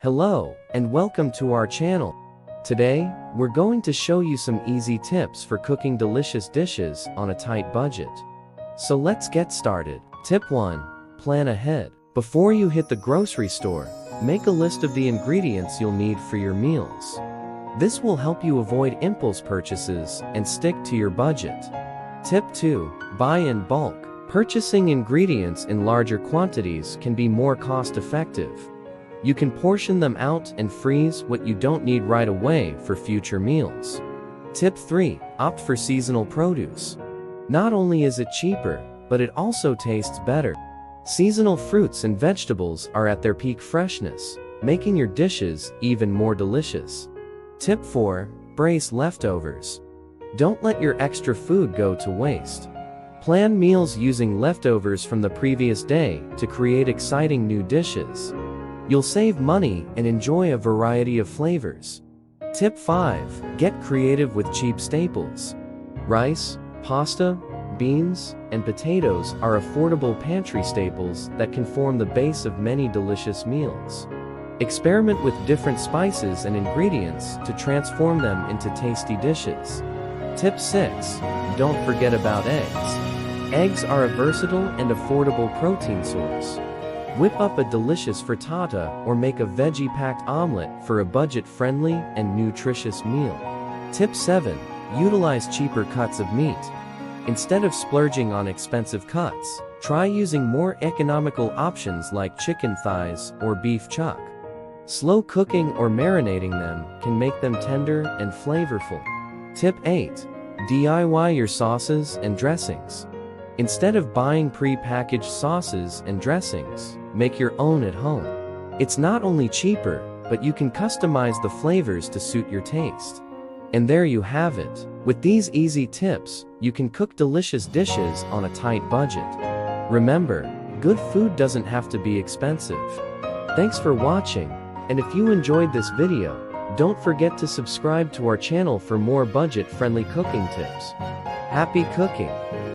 Hello, and welcome to our channel. Today, we're going to show you some easy tips for cooking delicious dishes on a tight budget. So let's get started. Tip 1. Plan ahead. Before you hit the grocery store, make a list of the ingredients you'll need for your meals. This will help you avoid impulse purchases and stick to your budget. Tip 2. Buy in bulk. Purchasing ingredients in larger quantities can be more cost-effective. You can portion them out and freeze what you don't need right away for future meals. Tip 3. Opt for seasonal produce. Not only is it cheaper, but it also tastes better. Seasonal fruits and vegetables are at their peak freshness, making your dishes even more delicious. Tip 4. Brace leftovers. Don't let your extra food go to waste. Plan meals using leftovers from the previous day to create exciting new dishes. You'll save money and enjoy a variety of flavors. Tip 5. Get creative with cheap staples. Rice, pasta, beans, and potatoes are affordable pantry staples that can form the base of many delicious meals. Experiment with different spices and ingredients to transform them into tasty dishes. Tip 6. Don't forget about eggs. Eggs are a versatile and affordable protein source. Whip up a delicious frittata or make a veggie-packed omelet for a budget-friendly and nutritious meal. Tip 7. Utilize cheaper cuts of meat. Instead of splurging on expensive cuts, try using more economical options like chicken thighs or beef chuck. Slow cooking or marinating them can make them tender and flavorful. Tip 8. DIY your sauces and dressings. Instead of buying pre-packaged sauces and dressings, make your own at home. It's not only cheaper, but you can customize the flavors to suit your taste. And there you have it. With these easy tips, you can cook delicious dishes on a tight budget. Remember, good food doesn't have to be expensive. Thanks for watching, and if you enjoyed this video, don't forget to subscribe to our channel for more budget-friendly cooking tips. Happy cooking!